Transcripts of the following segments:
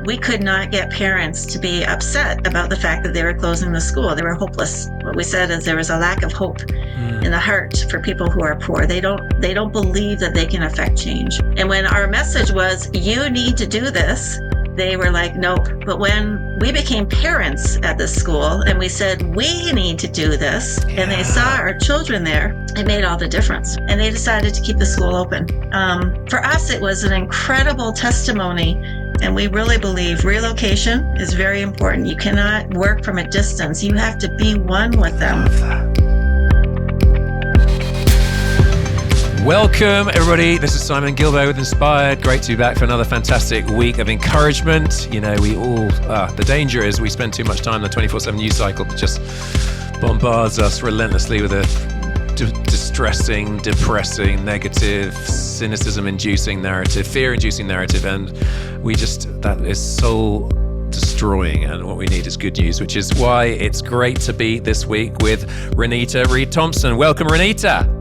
we could not get parents to be upset about the fact that they were closing the school. They were hopeless. What we said is there was a lack of hope in the heart for people who are poor. They don't believe that they can affect change. And when our message was, you need to do this, they were like, nope. But when we became parents at this school and we said, we need to do this, and they saw our children there, it made all the difference. And they decided to keep the school open. For us, it was an incredible testimony. And we really believe relocation is very important. You cannot work from a distance. You have to be one with them. Welcome, everybody. This is Simon Gilbert with Inspired. Great to be back for another fantastic week of encouragement. You know, the danger is we spend too much time in the 24/7 news cycle that just bombards us relentlessly with a distressing, depressing, negative, cynicism-inducing narrative, fear-inducing narrative, and that is soul destroying, and what we need is good news, which is why it's great to be this week with Renita Reed-Thomson. Welcome, Renita.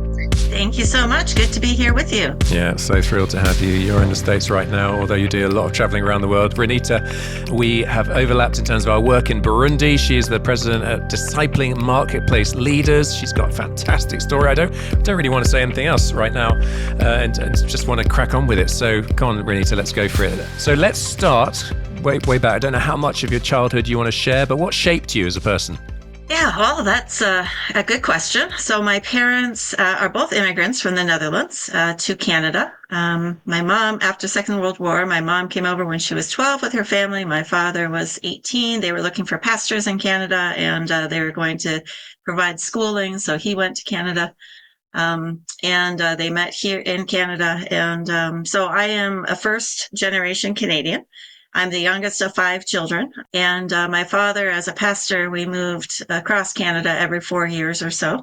Thank you so much. Good to be here with you. Yeah, so thrilled to have you. You're in the States right now, although you do a lot of traveling around the world. Renita, we have overlapped in terms of our work in Burundi. She's the president at Discipling Marketplace Leaders. She's got a fantastic story. I don't really want to say anything else right now, and just want to crack on with it. So come on, Renita, let's go for it. So let's start way back. I don't know how much of your childhood you want to share, but what shaped you as a person? Yeah, well, that's a good question. So my parents are both immigrants from the Netherlands to Canada. My mom, after Second World War, my mom came over when she was 12 with her family. My father was 18. They were looking for pastors in Canada, and they were going to provide schooling. So he went to Canada, and they met here in Canada. And so I am a first generation Canadian. I'm the youngest of 5 children, and my father, as a pastor, we moved across Canada every 4 years or so.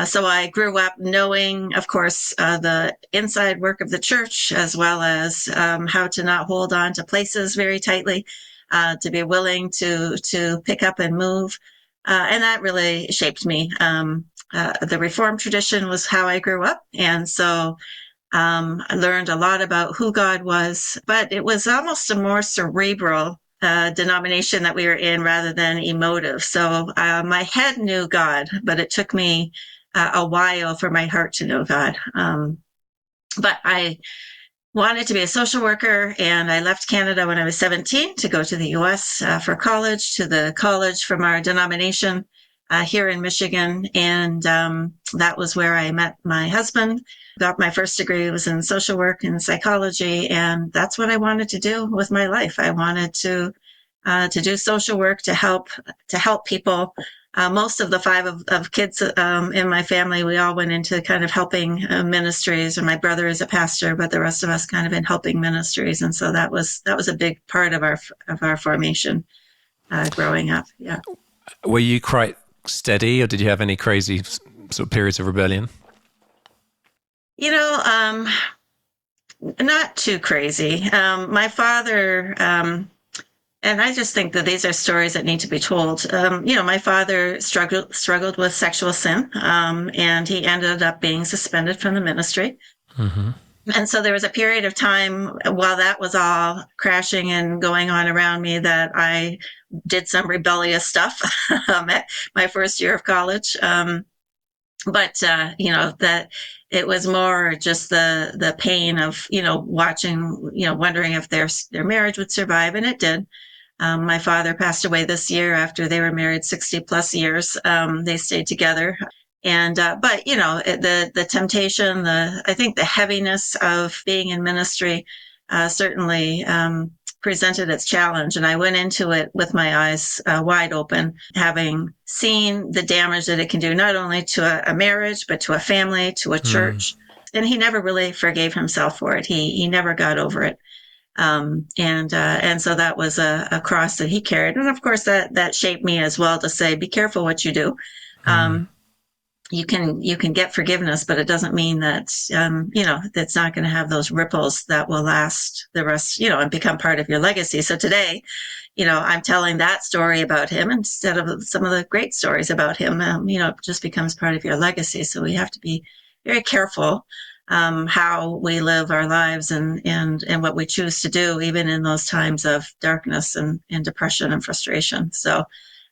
So I grew up knowing, of course, the inside work of the church, as well as how to not hold on to places very tightly, to be willing to pick up and move. And that really shaped me. The Reformed tradition was how I grew up. And so I learned a lot about who God was, but it was almost a more cerebral denomination that we were in rather than emotive. So my head knew God, but it took me a while for my heart to know God. But I wanted to be a social worker, and I left Canada when I was 17 to go to the U.S. For college, to the college from our denomination here in Michigan. And that was where I met my husband. Got my first degree, was in social work and psychology, and that's what I wanted to do with my life. I wanted to do social work to help people. Most of the 5 of kids in my family, we all went into kind of helping ministries, and my brother is a pastor, but the rest of us kind of in helping ministries, and so that was a big part of our formation growing up. Yeah. Were you quite steady, or did you have any crazy sort of periods of rebellion? You know, not too crazy. My father, and I just think that these are stories that need to be told. My father struggled with sexual sin, and he ended up being suspended from the ministry. Mm-hmm. And so there was a period of time while that was all crashing and going on around me that I did some rebellious stuff at my first year of college. But that it was more just the pain of, watching, wondering if their marriage would survive. And it did. My father passed away this year after they were married 60 plus years. They stayed together. And, but the temptation, I think the heaviness of being in ministry, certainly, presented its challenge. And I went into it with my eyes wide open, having seen the damage that it can do, not only to a marriage, but to a family, to a church. And he never really forgave himself for it. He never got over it. And so that was a cross that he carried. And of course that shaped me as well to say, be careful what you do. You can get forgiveness, but it doesn't mean that, that's not going to have those ripples that will last the rest, and become part of your legacy. So today, I'm telling that story about him instead of some of the great stories about him. It just becomes part of your legacy. So we have to be very careful how we live our lives and what we choose to do, even in those times of darkness and depression and frustration. So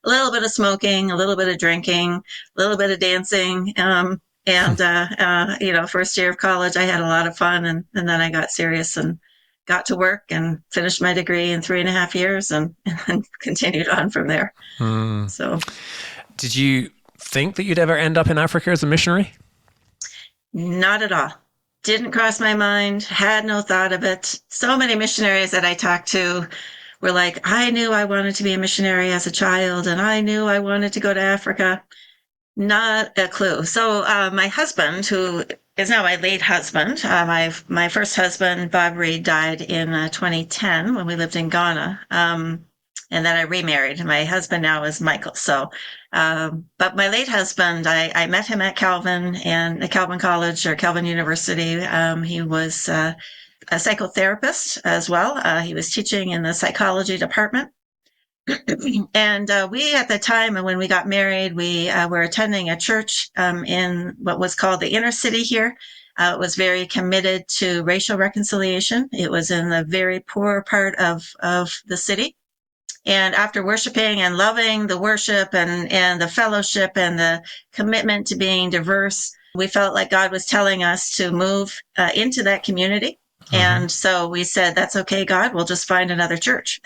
a little bit of smoking, a little bit of drinking, a little bit of dancing. First year of college, I had a lot of fun, and then I got serious and got to work and finished my degree in 3.5 years and continued on from there. So, Did you think that you'd ever end up in Africa as a missionary? not at all. Didn't cross my mind, had no thought of it. So many missionaries that I talked to were like, I knew I wanted to be a missionary as a child, and I knew I wanted to go to Africa. Not a clue. So my husband, who is now my late husband, my first husband, Bob Reed, died in 2010 when we lived in Ghana. And then I remarried. My husband now is Michael. So, but my late husband, I met him at Calvin and at Calvin College or Calvin University. He was a psychotherapist as well. He was teaching in the psychology department. And we, at the time, and when we got married, we were attending a church in what was called the inner city here. It was very committed to racial reconciliation. It was in the very poor part of the city. And after worshiping and loving the worship and the fellowship and the commitment to being diverse, we felt like God was telling us to move into that community. And so we said, that's okay, God, we'll just find another church.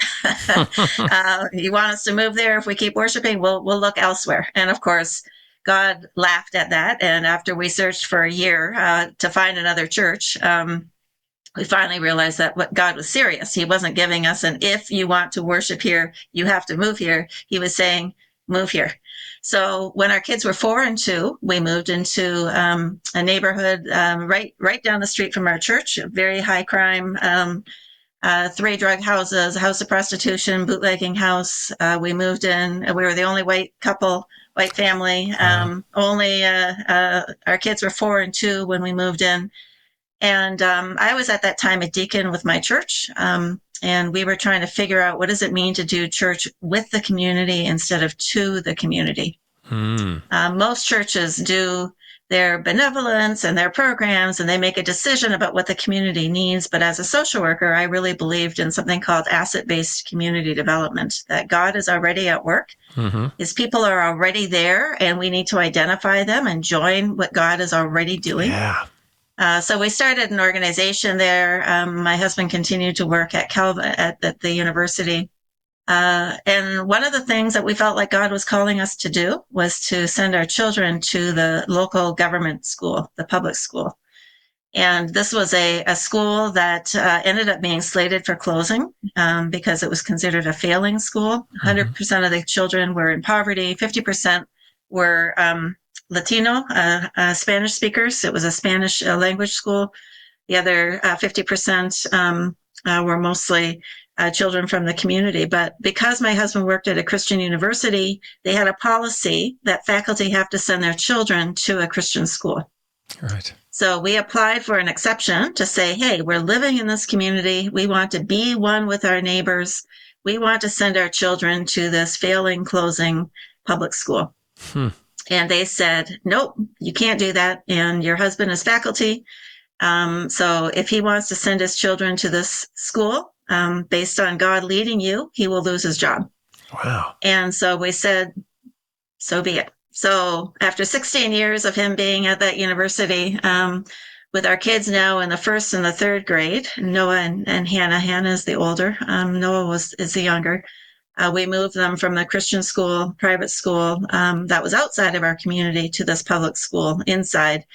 You want us to move there? If we keep worshiping, we'll look elsewhere. And of course, God laughed at that. And after we searched for a year to find another church, we finally realized that what God was serious. He wasn't giving us an, if you want to worship here, you have to move here. He was saying, move here. So when our kids were 4 and 2, we moved into a neighborhood right down the street from our church, a very high crime, 3 drug houses, a house of prostitution, bootlegging house. We moved in. We were the only white family. Only our kids were 4 and 2 when we moved in. And I was at that time a deacon with my church, and we were trying to figure out what does it mean to do church with the community instead of to the community. Most churches do their benevolence and their programs, and they make a decision about what the community needs. But as a social worker, I really believed in something called asset-based community development, that God is already at work. His people are already there, and we need to identify them and join what God is already doing. Yeah. So we started an organization there. My husband continued to work at Calvin at the university. And one of the things that we felt like God was calling us to do was to send our children to the local government school, the public school. And this was a school that ended up being slated for closing because it was considered a failing school. 100% of the children were in poverty. 50% were Latino, Spanish speakers. It was a Spanish language school. The other 50% were mostly children from the community. But because my husband worked at a Christian university, they had a policy that faculty have to send their children to a Christian school. Right. So we applied for an exception to say, hey, we're living in this community. We want to be one with our neighbors. We want to send our children to this failing, closing public school. And they said, nope, you can't do that. And your husband is faculty. So if he wants to send his children to this school, based on God leading you, he will lose his job. Wow. And so we said, so be it. So after 16 years of him being at that university, with our kids now in the 1st and the 3rd grade, Noah and Hannah. Hannah is the older. Noah is the younger. We moved them from the Christian school, private school that was outside of our community to this public school inside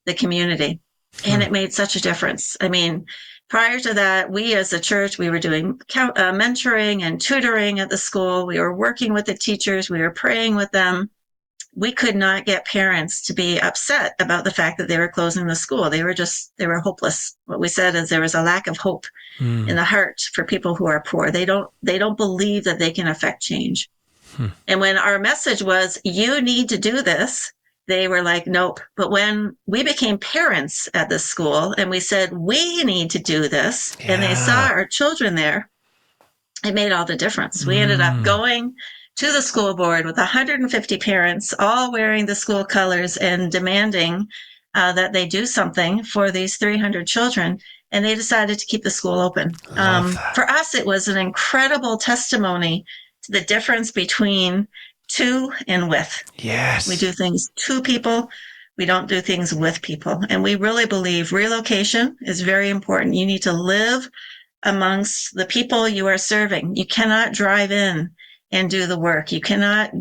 the community. And it made such a difference. I mean, prior to that, we as a church, we were doing mentoring and tutoring at the school. We were working with the teachers. We were praying with them. We could not get parents to be upset about the fact that they were closing the school. They were hopeless. What we said is there was a lack of hope in the heart for people who are poor. They don't believe that they can affect change. And when our message was, you need to do this, they were like, nope. But when we became parents at this school and we said, we need to do this, and they saw our children there, it made all the difference. We ended up going to the school board with 150 parents, all wearing the school colors and demanding that they do something for these 300 children. And they decided to keep the school open. Love that. For us, it was an incredible testimony to the difference between to and with. We Yes. do things to people. We don't do things with people. And we really believe relocation is very important. You need to live amongst the people you are serving. You cannot drive in and do the work. You cannot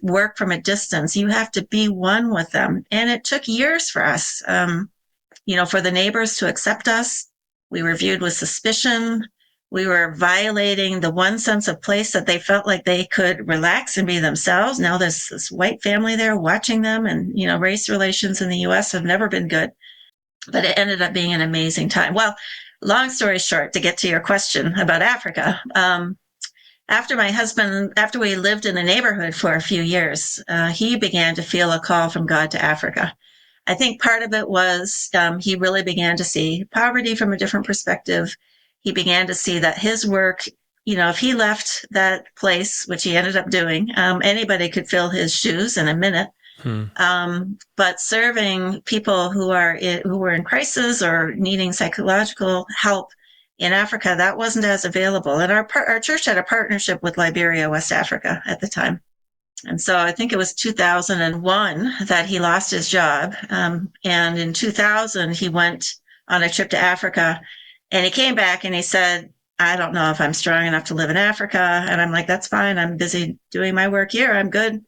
work from a distance. You have to be one with them. And it took years for us, for the neighbors to accept us. We were viewed with suspicion. We were violating the one sense of place that they felt like they could relax and be themselves. Now there's this white family there watching them, and, race relations in the U.S. have never been good. But it ended up being an amazing time. Well, long story short, to get to your question about Africa, after we lived in the neighborhood for a few years, he began to feel a call from God to Africa. I think part of it was he really began to see poverty from a different perspective. He began to see that his work, if he left that place, which he ended up doing, anybody could fill his shoes in a minute. But serving people who were in crisis or needing psychological help in Africa, that wasn't as available. And our church had a partnership with Liberia, West Africa at the time. And so I think it was 2001 that he lost his job. And in 2000, he went on a trip to Africa, and he came back and he said, I don't know if I'm strong enough to live in Africa. And I'm like, that's fine. I'm busy doing my work here. I'm good.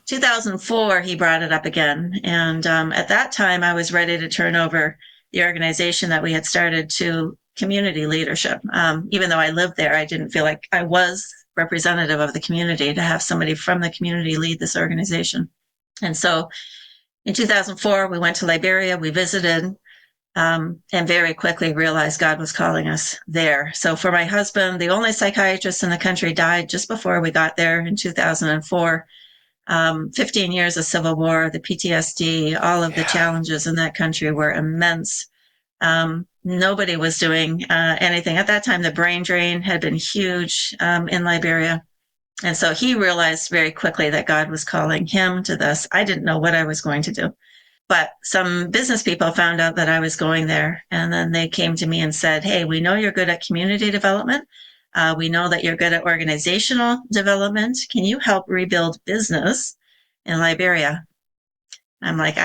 2004, he brought it up again. And at that time, I was ready to turn over the organization that we had started to community leadership. Even though I lived there, I didn't feel like I was representative of the community to have somebody from the community lead this organization. And so in 2004, we went to Liberia, we visited, and very quickly realized God was calling us there. So for my husband, the only psychiatrist in the country died just before we got there in 2004. 15 years of civil war, the PTSD, all of the challenges in that country were immense. Nobody was doing anything. At that time, the brain drain had been huge in Liberia. And so he realized very quickly that God was calling him to this. I didn't know what I was going to do. But some business people found out that I was going there. And then they came to me and said, hey, we know you're good at community development. We know that you're good at organizational development. Can you help rebuild business in Liberia? I'm like,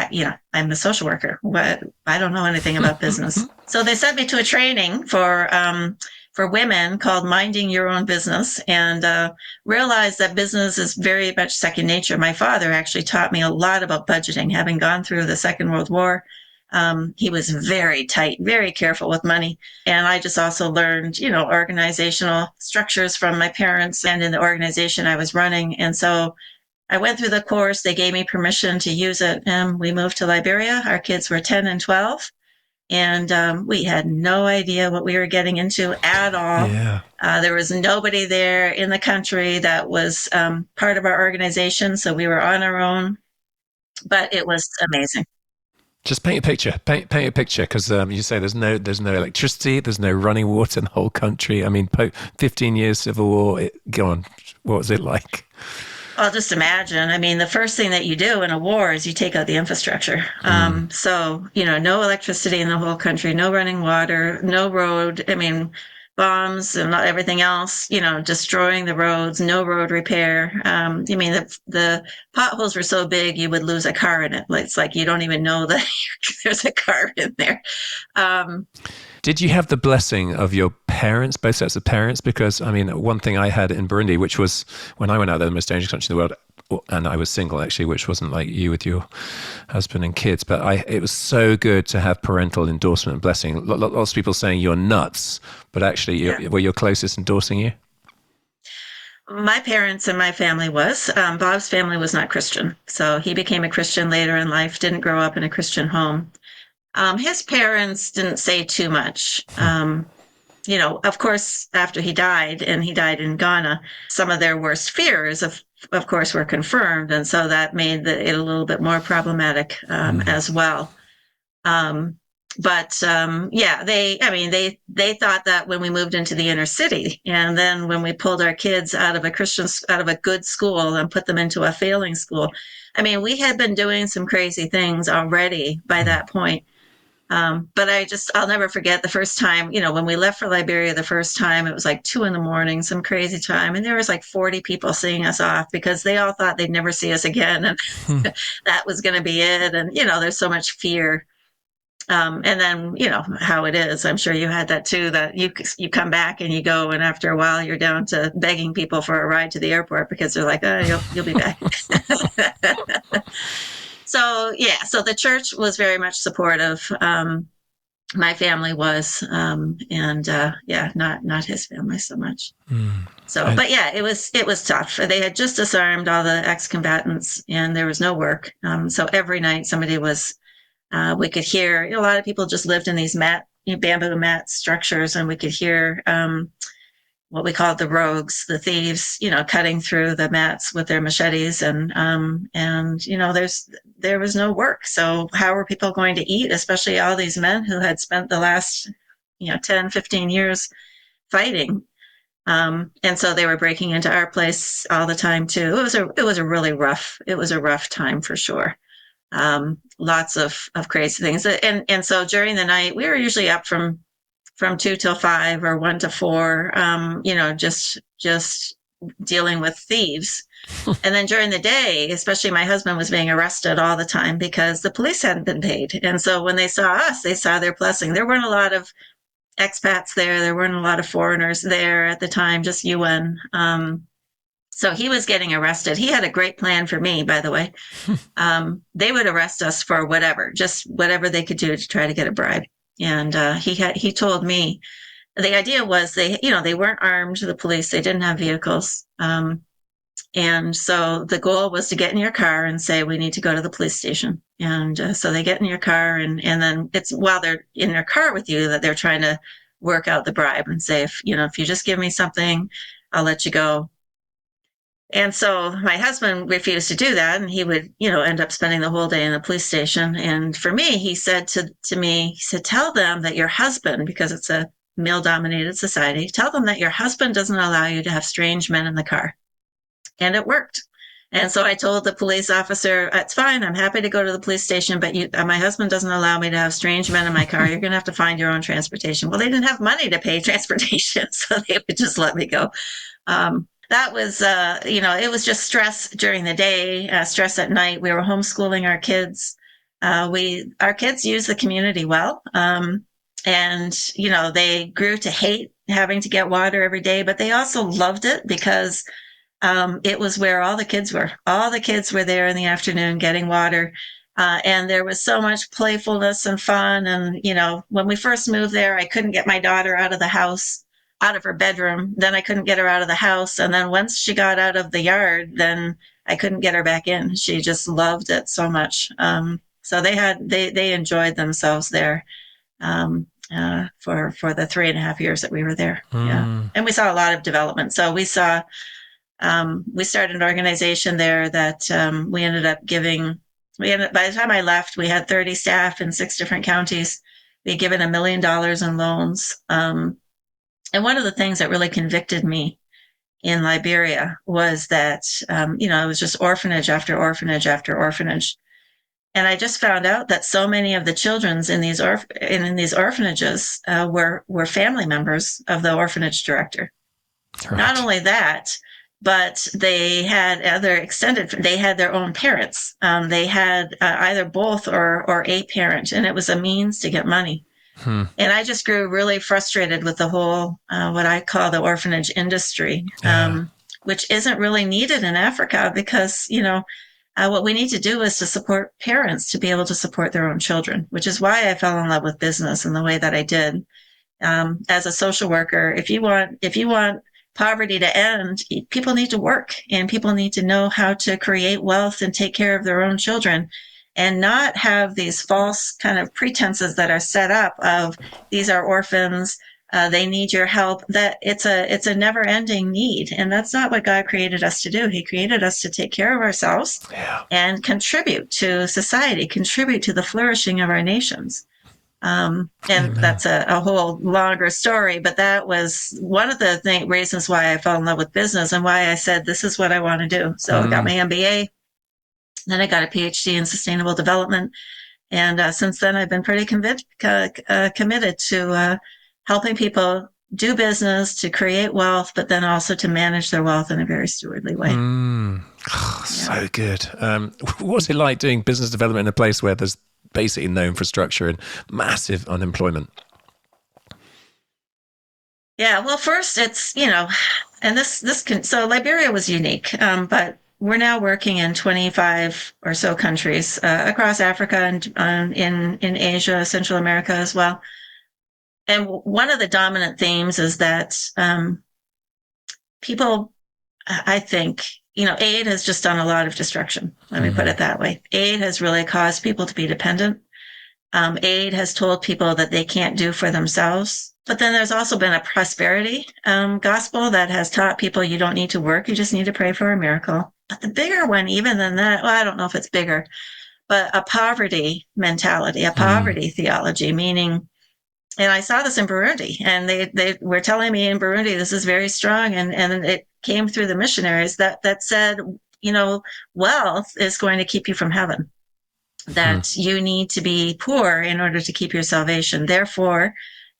I'm a social worker. What? I don't know anything about business. So they sent me to a training for women called Minding Your Own Business, and realized that business is very much second nature. My father actually taught me a lot about budgeting, having gone through the Second World War. He was very tight, very careful with money. And I just also learned, organizational structures from my parents and in the organization I was running. And so I went through the course. They gave me permission to use it. And we moved to Liberia. Our kids were 10 and 12. And we had no idea what we were getting into at all. Yeah. There was nobody there in the country that was part of our organization. So we were on our own. But it was amazing. Just paint a picture. Paint a picture, because you say there's no electricity, there's no running water in the whole country. I mean, 15 years civil war. Go on. What was it like? Well, just imagine. I mean, the first thing that you do in a war is you take out the infrastructure. So, no electricity in the whole country, no running water, no road. I mean, bombs and everything else, destroying the roads, no road repair. The potholes were so big you would lose a car in it. It's like you don't even know that there's a car in there. Did you have the blessing of your parents, both sets of parents? Because, one thing I had in Burundi, which was when I went out there, the most dangerous country in the world, and I was single actually, which wasn't like you with your husband and kids, but it was so good to have parental endorsement and blessing. Lots of people saying you're nuts, but actually were your closest endorsing you? My parents and my family was. Bob's family was not Christian. So he became a Christian later in life, didn't grow up in a Christian home. His parents didn't say too much. Of course, after he died, and he died in Ghana, some of their worst fears, of course, were confirmed. And so that made it a little bit more problematic as well. But yeah, they thought that when we moved into the inner city, and then when we pulled our kids out of a good school and put them into a failing school, I mean, we had been doing some crazy things already by that point. But I'll never forget the first time, when we left for Liberia the first time, it was like 2 a.m, some crazy time. And there was like 40 people seeing us off because they all thought they'd never see us again. And that was going to be it. And, there's so much fear. And then, how it is. I'm sure you had that too, that you come back and you go, and after a while you're down to begging people for a ride to the airport because they're like, oh, you'll be back. So, yeah, so the church was very much supportive. My family was, and yeah, not his family so much. So, but yeah, it was tough. They had just disarmed all the ex-combatants, and there was no work. So every night somebody was, we could hear, a lot of people just lived in these bamboo mat structures, and we could hear what we called the rogues, the thieves, cutting through the mats with their machetes, and there was no work. So how were people going to eat, especially all these men who had spent the last 10, 15 years fighting? And so they were breaking into our place all the time too. It was a rough time for sure. Lots of crazy things. And so during the night, we were usually up from 2 till 5 or 1 to 4, just dealing with thieves. And then during the day, especially my husband was being arrested all the time because the police hadn't been paid. And so when they saw us, they saw their blessing. There weren't a lot of expats there. There weren't a lot of foreigners there at the time, just UN. So he was getting arrested. He had a great plan for me, by the way. They would arrest us for just whatever they could do to try to get a bribe. And he told me the idea was they weren't armed, the police, they didn't have vehicles. And so the goal was to get in your car and say, we need to go to the police station. And so they get in your car, and then it's while they're in their car with you that they're trying to work out the bribe and say, if you just give me something, I'll let you go. And so my husband refused to do that, and he would, end up spending the whole day in the police station. And for me, he said to me, he said, tell them that your husband, because it's a male-dominated society, tell them that your husband doesn't allow you to have strange men in the car. And it worked. And so I told the police officer, it's fine, I'm happy to go to the police station, but my husband doesn't allow me to have strange men in my car. You're going to have to find your own transportation. Well, they didn't have money to pay transportation, so they would just let me go. That was, it was just stress during the day, stress at night. We were homeschooling our kids. Our kids used the community well. And, they grew to hate having to get water every day, but they also loved it because it was where all the kids were. All the kids were there in the afternoon getting water. And there was so much playfulness and fun. And, when we first moved there, I couldn't get my daughter out of her bedroom. Then I couldn't get her out of the house. And then once she got out of the yard, then I couldn't get her back in. She just loved it so much. So they enjoyed themselves there for the 3.5 years that we were there. Yeah. And we saw a lot of development. So we started an organization there that we ended up giving. By the time I left, we had 30 staff in 6 different counties. We had given $1 million in loans. And one of the things that really convicted me in Liberia was that, it was just orphanage after orphanage after orphanage. And I just found out that so many of the children in these orphanages were family members of the orphanage director. Right. Not only that, but they had they had their own parents. They had either both or a parent, and it was a means to get money. And I just grew really frustrated with the whole, what I call the orphanage industry, which isn't really needed in Africa because, what we need to do is to support parents to be able to support their own children, which is why I fell in love with business in the way that I did. As a social worker, if you want poverty to end, people need to work, and people need to know how to create wealth and take care of their own children, and not have these false kind of pretenses that are set up of these are orphans, they need your help. That it's a never-ending need, and that's not what God created us to do. He created us to take care of ourselves and contribute to society, contribute to the flourishing of our nations. And Amen. that's a whole longer story, but that was one of the reasons why I fell in love with business and why I said, this is what I want to do. So I got my MBA, then I got a PhD in sustainable development. And since then, I've been pretty committed to helping people do business, to create wealth, but then also to manage their wealth in a very stewardly way. Oh, Yeah. so good. What's it like doing business development in a place where there's basically no infrastructure and massive unemployment? Yeah. Well, first it's, and this can, so Liberia was unique, but we're now working in 25 or so countries across Africa and in Asia, Central America as well. And one of the dominant themes is that people, I think, aid has just done a lot of destruction. Let me put it that way. Aid has really caused people to be dependent. Aid has told people that they can't do for themselves. But then there's also been a prosperity gospel that has taught people you don't need to work, you just need to pray for a miracle. But the bigger one, even than that, well, I don't know if it's bigger, but a poverty mentality, a poverty theology, meaning, and I saw this in Burundi, and they were telling me in Burundi this is very strong, and it came through the missionaries that said, wealth is going to keep you from heaven, that you need to be poor in order to keep your salvation. Therefore,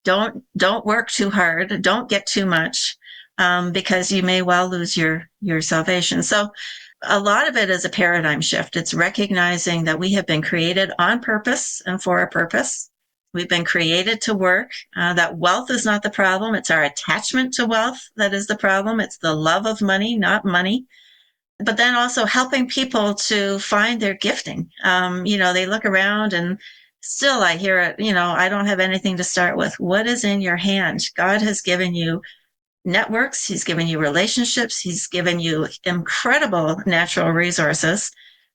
don't work too hard, don't get too much, because you may well lose your salvation. So a lot of it is a paradigm shift. It's recognizing that we have been created on purpose and for a purpose. We've been created to work, that wealth is not the problem. It's our attachment to wealth that is the problem. It's the love of money, not money. But then also helping people to find their gifting. They look around and still I hear it, I don't have anything to start with. What is in your hand? God has given you networks. He's given you relationships. He's given you incredible natural resources.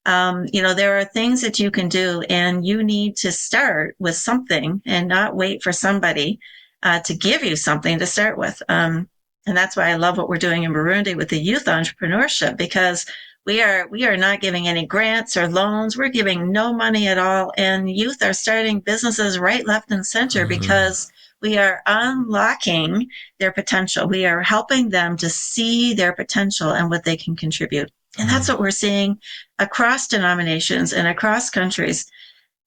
There are things that you can do, and you need to start with something and not wait for somebody to give you something to start with. And that's why I love what we're doing in Burundi with the youth entrepreneurship, because we are not giving any grants or loans. We're giving no money at all. And youth are starting businesses right, left, and center because we are unlocking their potential. We are helping them to see their potential and what they can contribute. And that's what we're seeing across denominations and across countries.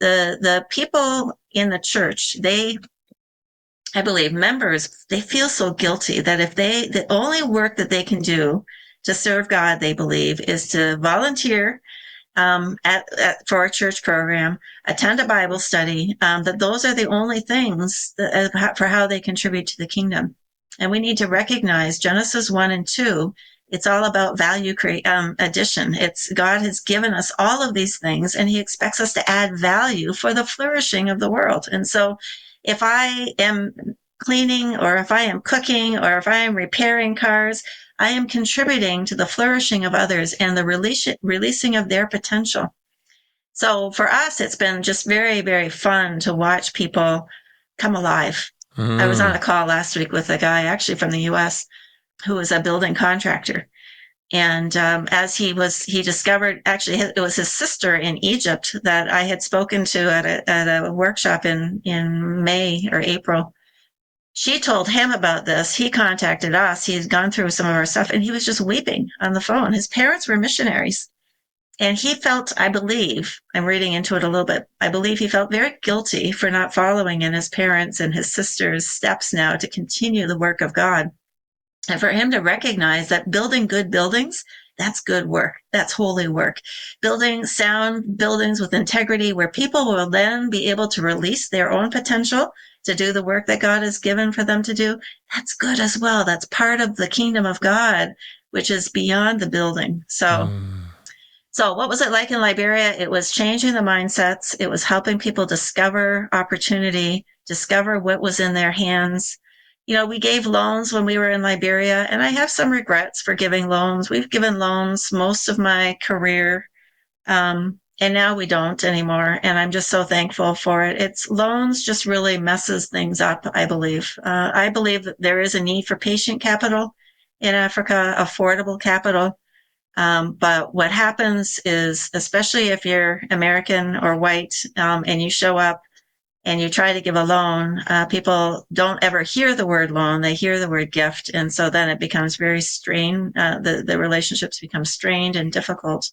The people in the church, I believe members, they feel so guilty that if the only work that they can do to serve God, they believe, is to volunteer for a church program, attend a Bible study, that those are the only things for how they contribute to the kingdom. And we need to recognize Genesis 1 and 2. It's all about value addition. It's God has given us all of these things, and he expects us to add value for the flourishing of the world. And so if I am cleaning, or if I am cooking, or if I am repairing cars, I am contributing to the flourishing of others and the releasing of their potential. So for us, it's been just very, very fun to watch people come alive. I was on a call last week with a guy actually from the US who was a building contractor. And as he discovered, actually, it was his sister in Egypt that I had spoken to at a workshop in May or April. She told him about this. He contacted us. He's gone through some of our stuff, and he was just weeping on the phone. His parents were missionaries. And he felt, I believe, I'm reading into it a little bit, I believe he felt very guilty for not following in his parents' and his sister's steps now to continue the work of God. And for him to recognize that building good buildings, that's good work. That's holy work. Building sound buildings with integrity where people will then be able to release their own potential to do the work that God has given for them to do, that's good as well. That's part of the kingdom of God, which is beyond the building. So what was it like in Liberia? It was changing the mindsets. It was helping people discover opportunity, discover what was in their hands. We gave loans when we were in Liberia, and I have some regrets for giving loans. We've given loans most of my career, and now we don't anymore. And I'm just so thankful for it. Loans just really messes things up, I believe. I believe that there is a need for patient capital in Africa, affordable capital. But what happens is, especially if you're American or white, and you show up and you try to give a loan, people don't ever hear the word loan. They hear the word gift. And so then it becomes very strained. The relationships become strained and difficult.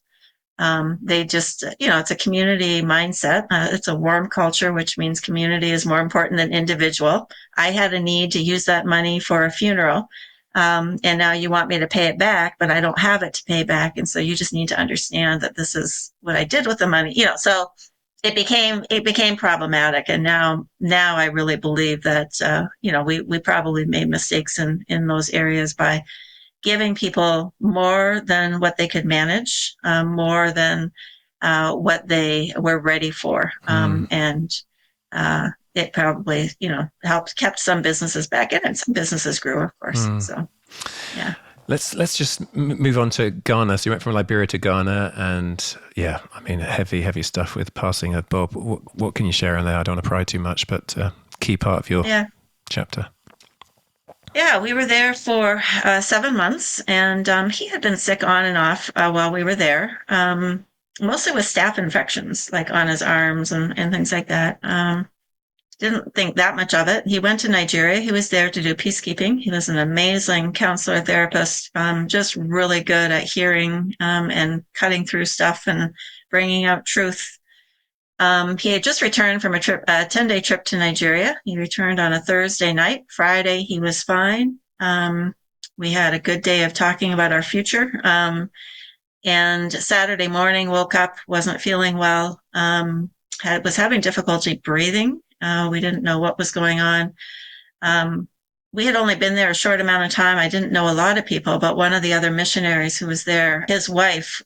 They just, it's a community mindset. It's a warm culture, which means community is more important than individual. I had a need to use that money for a funeral. And now you want me to pay it back, but I don't have it to pay back. And so you just need to understand that this is what I did with the money, so it became problematic. And now I really believe that, we probably made mistakes in those areas by giving people more than what they could manage, more than what they were ready for. And it probably, kept some businesses back in, and some businesses grew, of course. So, yeah. Let's just move on to Ghana. So you went from Liberia to Ghana, and heavy stuff with passing of Bob. What can you share on there? I don't want to pry too much, but key part of your chapter. Yeah, we were there for 7 months, and he had been sick on and off while we were there, mostly with staph infections, like on his arms and things like that. Didn't think that much of it. He went to Nigeria. He was there to do peacekeeping. He was an amazing counselor therapist, just really good at hearing and cutting through stuff and bringing out truth. He had just returned from a 10-day trip to Nigeria. He returned on a Thursday night. Friday, he was fine. We had a good day of talking about our future. And Saturday morning, woke up, wasn't feeling well, was having difficulty breathing. We didn't know what was going on. We had only been there a short amount of time. I didn't know a lot of people, but one of the other missionaries who was there, his wife,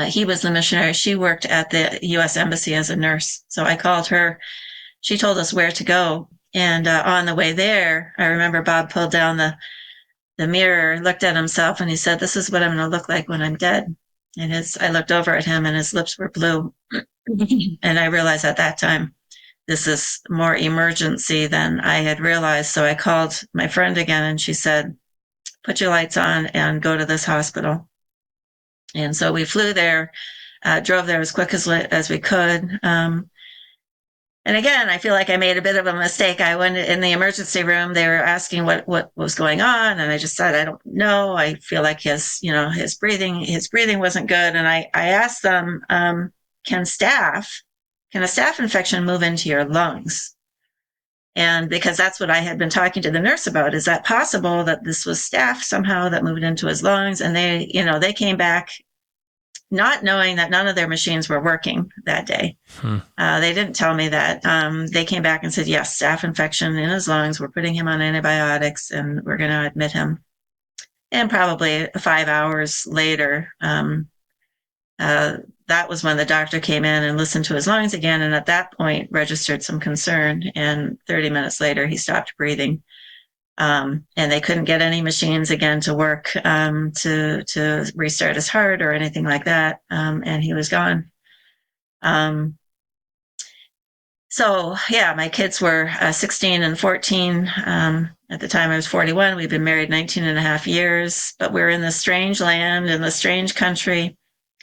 he was the missionary. She worked at the U.S. Embassy as a nurse. So I called her. She told us where to go. And on the way there, I remember Bob pulled down the mirror, looked at himself, and he said, "This is what I'm going to look like when I'm dead." And I looked over at him, and his lips were blue. And I realized at that time, this is more emergency than I had realized. So I called my friend again, and she said, "Put your lights on and go to this hospital." And so we flew there, drove there as quick as we could. And again, I feel like I made a bit of a mistake. I went in the emergency room. They were asking what was going on, and I just said, "I don't know. I feel like his breathing wasn't good." And I asked them, can a staph infection move into your lungs? And because that's what I had been talking to the nurse about, is that possible that this was staph somehow that moved into his lungs? And they came back not knowing that none of their machines were working that day. They didn't tell me that. They came back and said, yes, staph infection in his lungs. We're putting him on antibiotics, and we're going to admit him. And probably 5 hours later, that was when the doctor came in and listened to his lungs again, and at that point registered some concern. And 30 minutes later, he stopped breathing. And they couldn't get any machines again to work to restart his heart or anything like that. And he was gone. So, yeah, my kids were 16 and 14. At the time I was 41. We'd been married 19 and a half years, but we're in this strange land, in this strange country,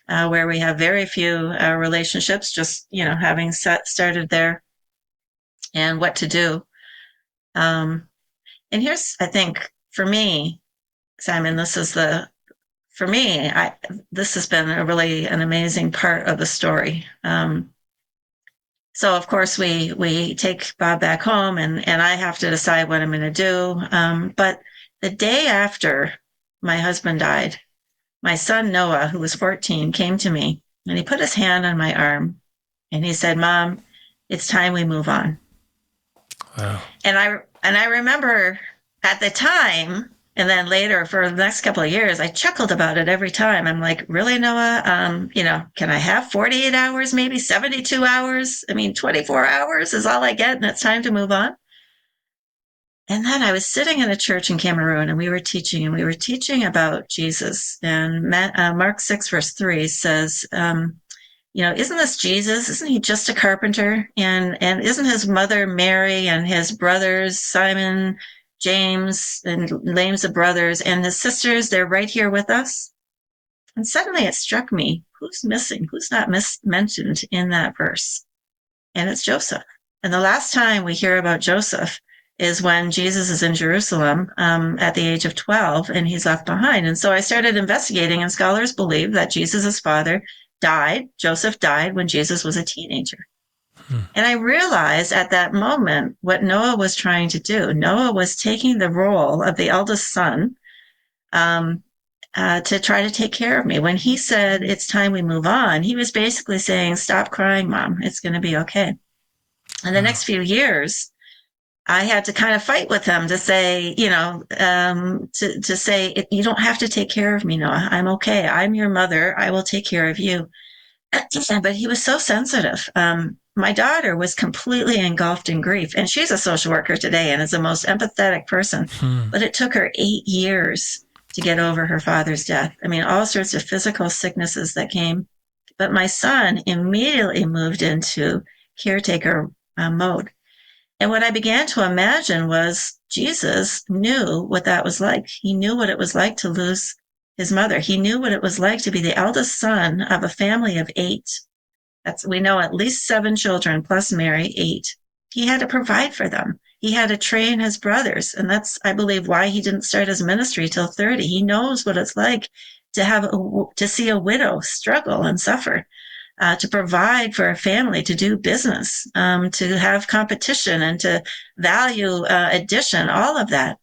where we have very few relationships, just, having started there, and what to do. And here's, I think, for me, Simon, this has been an amazing part of the story. So of course we take Bob back home, and I have to decide what I'm going to do. But the day after my husband died, my son Noah, who was 14, came to me, and he put his hand on my arm, and he said, "Mom, it's time we move on." Wow. And I remember at the time, and then later for the next couple of years, I chuckled about it every time. I'm like, "Really, Noah? Can I have 48 hours, maybe 72 hours? 24 hours is all I get, and it's time to move on." And then I was sitting in a church in Cameroon, and we were teaching about Jesus. And Mark 6, verse 3 says, isn't this Jesus? Isn't he just a carpenter? And isn't his mother Mary and his brothers, Simon, James, and names of brothers, and his sisters, they're right here with us? And suddenly it struck me, who's missing? Who's not mentioned in that verse? and it's Joseph. And the last time we hear about Joseph is when Jesus is in Jerusalem at the age of 12 and he's left behind. And so I started investigating, and scholars believe that Jesus' father died. Joseph died when Jesus was a teenager. Hmm. And I realized at that moment what Noah was trying to do. Noah was taking the role of the eldest son um, to try to take care of me. When he said, it's time we move on, he was basically saying, stop crying, Mom. It's going to be okay. And the Wow. next few years, I had to kind of fight with him to say, to say, you don't have to take care of me, Noah. I'm okay. I'm your mother. I will take care of you. But he was so sensitive. My daughter was completely engulfed in grief, and she's a social worker today and is the most empathetic person. Hmm. But it took her 8 years to get over her father's death. I mean, all sorts of physical sicknesses that came. But my son immediately moved into caretaker mode. And what I began to imagine was Jesus knew what that was like. He knew what it was like to lose his mother. He knew what it was like to be the eldest son of a family of 8. We know at least 7 children plus Mary, 8. He had to provide for them. He had to train his brothers. And that's, I believe, why he didn't start his ministry till 30. He knows what it's like to see a widow struggle and suffer, to provide for a family, to do business, to have competition and to value addition, all of that.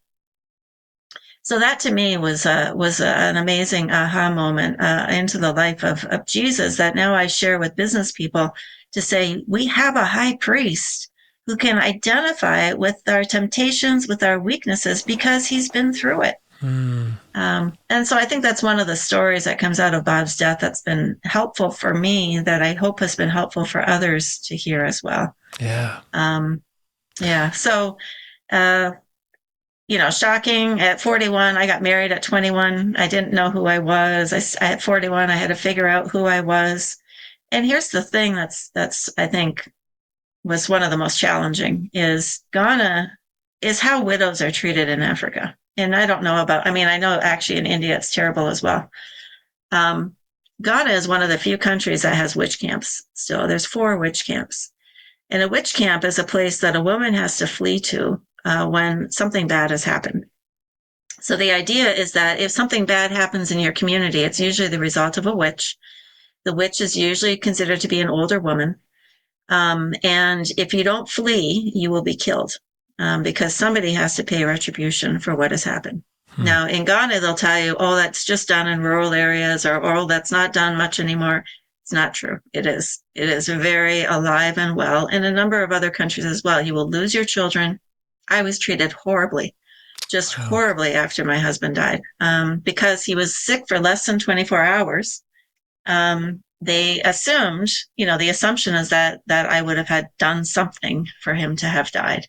So that to me was an amazing aha moment into the life of Jesus that now I share with business people to say we have a high priest who can identify with our temptations, with our weaknesses, because he's been through it. Hmm. And so I think that's one of the stories that comes out of Bob's death that's been helpful for me, that I hope has been helpful for others to hear as well. Yeah. Yeah. So, uh, shocking. At 41, I got married at 21. I didn't know who I was. At 41, I had to figure out who I was. And here's the thing that's I think was one of the most challenging is Ghana is how widows are treated in Africa. And I don't know about, I mean, I know actually in India it's terrible as well. Um, Ghana is one of the few countries that has witch camps still. There's 4 witch camps. And a witch camp is a place that a woman has to flee to when something bad has happened. So the idea is that if something bad happens in your community, it's usually the result of a witch. The witch is usually considered to be an older woman. And if you don't flee, you will be killed because somebody has to pay retribution for what has happened. Hmm. Now, in Ghana, they'll tell you, oh, that's just done in rural areas, or oh, that's not done much anymore. It's not true. It is. It is very alive and well. In a number of other countries as well. You will lose your children. I was treated horribly, just Wow. horribly after my husband died because he was sick for less than 24 hours. They assumed, the assumption is that I would have had done something for him to have died.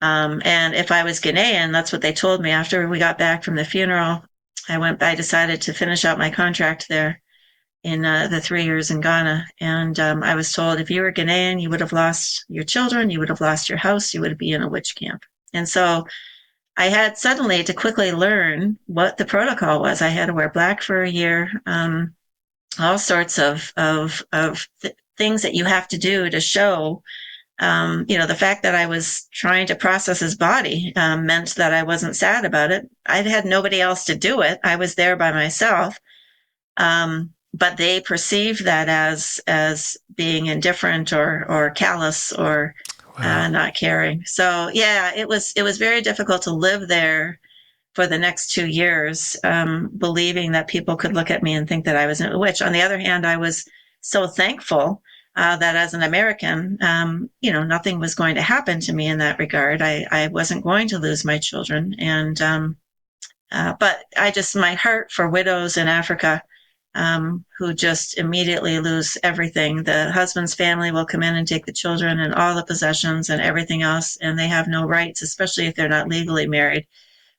And if I was Ghanaian, that's what they told me after we got back from the funeral. I decided to finish out my contract there in the 3 years in Ghana. And I was told if you were Ghanaian, you would have lost your children, you would have lost your house, you would be in a witch camp. And so I had suddenly to quickly learn what the protocol was. I had to wear black for a year. All sorts of things that you have to do to show. The fact that I was trying to process his body meant that I wasn't sad about it. I had nobody else to do it. I was there by myself. But they perceived that as being indifferent or callous or Wow. not caring. So yeah, it was very difficult to live there for the next 2 years, believing that people could look at me and think that I was a witch. On the other hand, I was so thankful that as an American, nothing was going to happen to me in that regard. I wasn't going to lose my children. And, but my heart for widows in Africa, who just immediately lose everything. The husband's family will come in and take the children and all the possessions and everything else, and they have no rights, especially if they're not legally married,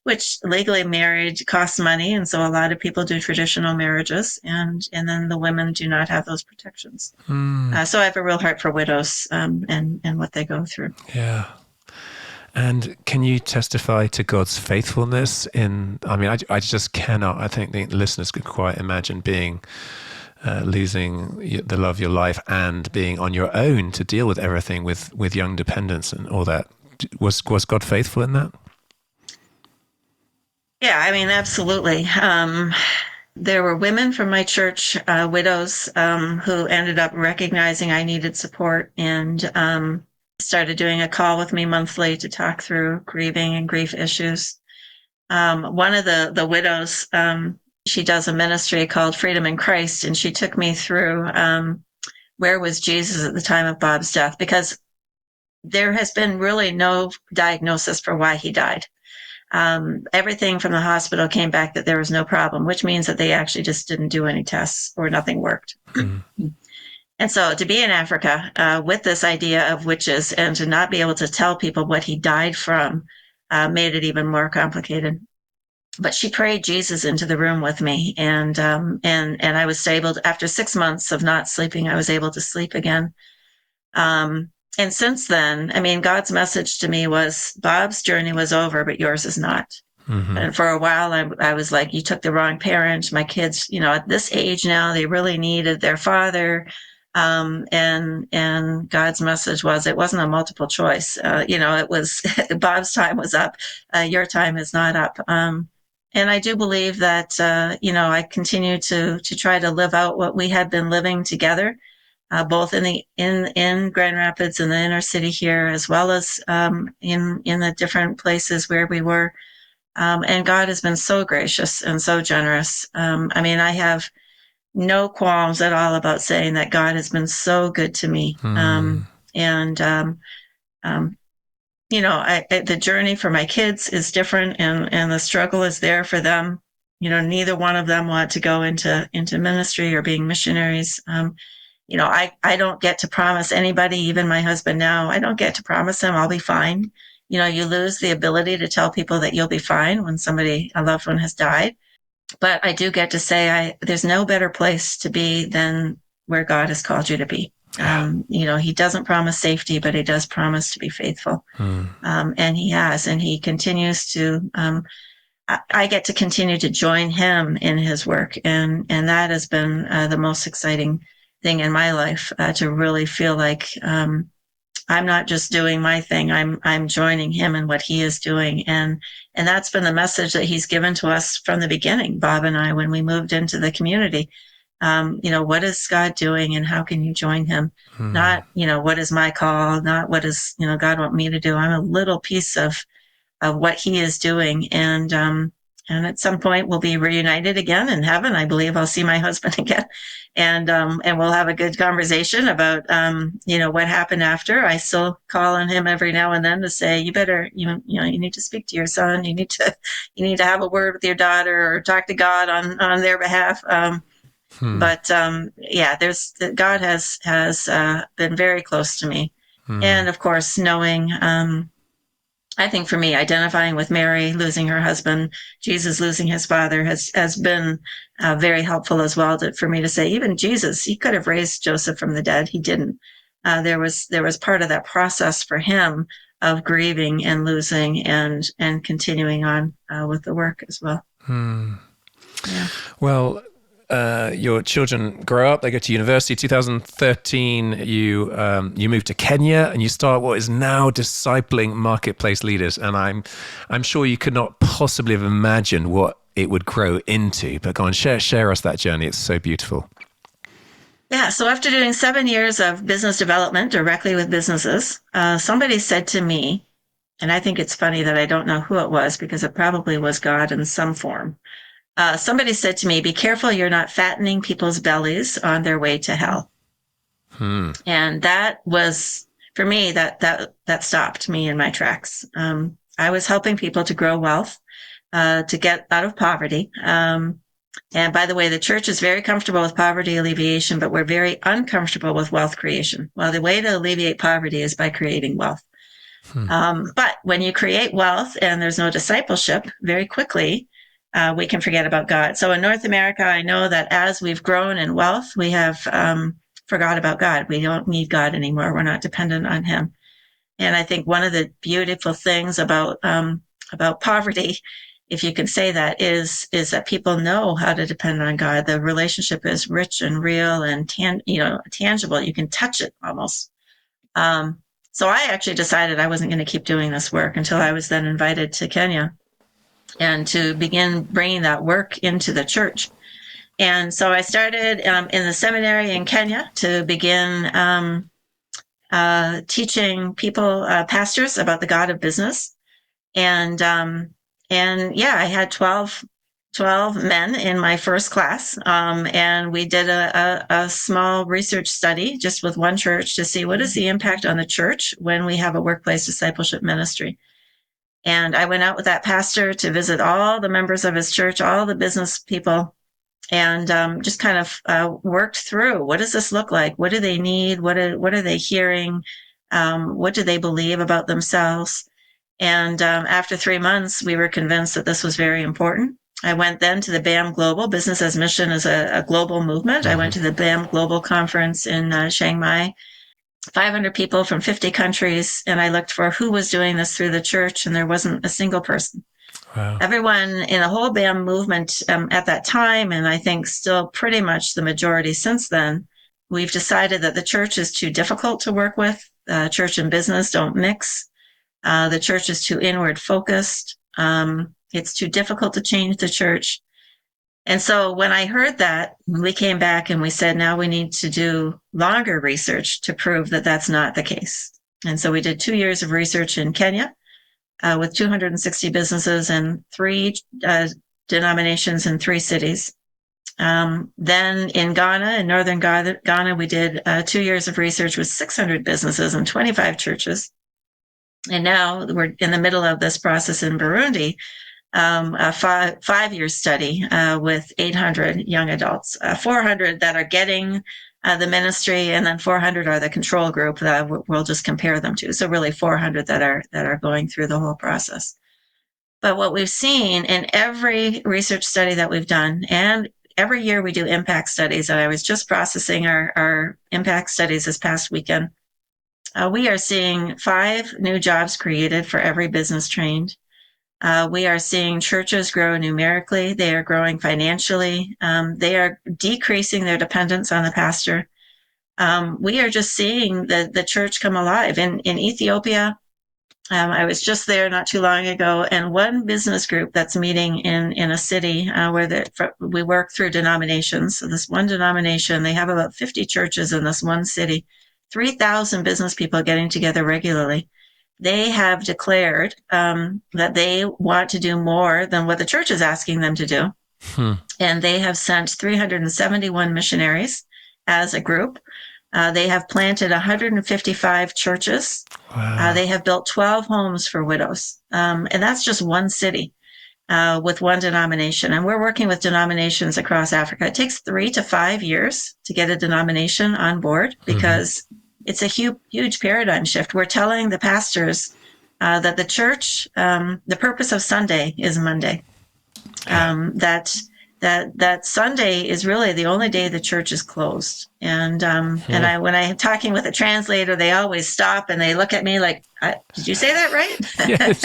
which legally married costs money. And so a lot of people do traditional marriages, and then the women do not have those protections. Hmm. So I have a real heart for widows and what they go through. Yeah. And can you testify to God's faithfulness I mean, I just cannot, I think the listeners could quite imagine being losing the love of your life and being on your own to deal with everything with young dependents and all that. Was God faithful in that? Yeah, I mean, absolutely. There were women from my church, widows, who ended up recognizing I needed support and started doing a call with me monthly to talk through grieving and grief issues. One of the widows, she does a ministry called Freedom in Christ, and she took me through where was Jesus at the time of Bob's death, because there has been really no diagnosis for why he died. Everything from the hospital came back that there was no problem, which means that they actually just didn't do any tests or nothing worked. Mm. And so to be in Africa with this idea of witches and to not be able to tell people what he died from made it even more complicated. But she prayed Jesus into the room with me, and I was able to, after 6 months of not sleeping, I was able to sleep again. And since then, I mean, God's message to me was Bob's journey was over, but yours is not. Mm-hmm. And for a while, I was like, you took the wrong parent. My kids, at this age now, they really needed their father. And God's message was, it wasn't a multiple choice. It was Bob's time was up. Your time is not up. And I do believe that, I continue to try to live out what we had been living together, both in Grand Rapids and the inner city here, as well as in the different places where we were. And God has been so gracious and so generous. I mean, I have no qualms at all about saying that God has been so good to me. And the journey for my kids is different, and the struggle is there for them. Neither one of them want to go into ministry or being missionaries. I don't get to promise anybody, even my husband now, I don't get to promise him I'll be fine. You lose the ability to tell people that you'll be fine when a loved one has died. But I do get to say there's no better place to be than where God has called you to be. He doesn't promise safety, but he does promise to be faithful. And he has, and he continues to, I get to continue to join him in his work. And that has been the most exciting thing in my life, to really feel like, I'm not just doing my thing. I'm joining him in what he is doing. And that's been the message that he's given to us from the beginning, Bob and I, when we moved into the community. What is God doing and how can you join him? Not, what is my call? Not what is, God want me to do? I'm a little piece of what he is doing. And at some point we'll be reunited again in heaven. I believe I'll see my husband again, and we'll have a good conversation about, what happened after. I still call on him every now and then to say, you better, you need to speak to your son. You need to have a word with your daughter or talk to God on their behalf. But God has been very close to me. And of course, knowing, I think for me, identifying with Mary losing her husband, Jesus losing his father has been very helpful as well for me to say, even Jesus, he could have raised Joseph from the dead. He didn't. There was part of that process for him of grieving and losing and continuing on with the work as well. Yeah. Well, your children grow up, they go to university. 2013, you move to Kenya and you start what is now discipling marketplace leaders. And I'm sure you could not possibly have imagined what it would grow into. But go on, share us that journey. It's so beautiful. Yeah. So after doing 7 years of business development directly with businesses, somebody said to me, and I think it's funny that I don't know who it was because it probably was God in some form. Somebody said to me, be careful you're not fattening people's bellies on their way to hell. And that was, for me, that stopped me in my tracks. I was helping people to grow wealth, to get out of poverty. And by the way, the church is very comfortable with poverty alleviation, but we're very uncomfortable with wealth creation. Well, the way to alleviate poverty is by creating wealth. But when you create wealth and there's no discipleship, very quickly, we can forget about God. So in North America, I know that as we've grown in wealth, we have forgot about God. We don't need God anymore. We're not dependent on him. And I think one of the beautiful things about poverty if you can say that, is that people know how to depend on God. The relationship is rich and real and tangible. You can touch it almost. So I actually decided I wasn't going to keep doing this work until I was then invited to Kenya and to begin bringing that work into the church. And so I started in the seminary in Kenya to begin teaching people, pastors, about the God of business. And yeah, I had 12 men in my first class. And we did a small research study just with one church to see what is the impact on the church when we have a workplace discipleship ministry. And I went out with that pastor to visit all the members of his church, all the business people, and just kind of worked through, what does this look like? What do they need? What are they hearing? What do they believe about themselves? And after 3 months, we were convinced that this was very important. I went then to the BAM Global. Business as Mission is a global movement. I went to the BAM Global Conference in Chiang Mai, 500 people from 50 countries, and I looked for who was doing this through the church, and there wasn't a single person. Wow. Everyone in the whole BAM movement at that time, and I think still pretty much the majority since then, we've decided that the church is too difficult to work with. Church and business don't mix. The church is too inward focused. It's too difficult to change the church. And so when I heard that, we came back and we said, now we need to do longer research to prove that that's not the case. And so we did 2 years of research in Kenya with 260 businesses and 3 denominations in 3 cities. Then in Ghana, in northern Ghana, we did 2 years of research with 600 businesses and 25 churches. And now we're in the middle of this process in Burundi, a 5-year study with 800 young adults, 400 that are getting the ministry, and then 400 are the control group that we'll just compare them to. So really 400 that are going through the whole process. But what we've seen in every research study that we've done, and every year we do impact studies, and I was just processing our impact studies this past weekend, we are seeing 5 new jobs created for every business trained. We are seeing churches grow numerically. They are growing financially. They are decreasing their dependence on the pastor. We are just seeing the church come alive. In Ethiopia, I was just there not too long ago, and one business group that's meeting in a city where we work through denominations. So this one denomination, they have about 50 churches in this one city, 3,000 business people getting together regularly. They have declared that they want to do more than what the church is asking them to do. And they have sent 371 missionaries as a group. They have planted 155 churches. Wow. They have built 12 homes for widows. And that's just one city with one denomination. And we're working with denominations across Africa. It takes 3 to 5 years to get a denomination on board because it's a huge paradigm shift. We're telling the pastors that the church, the purpose of Sunday is Monday. That Sunday is really the only day the church is closed. And when I'm talking with a translator, they always stop and they look at me like, did you say that right? Yes.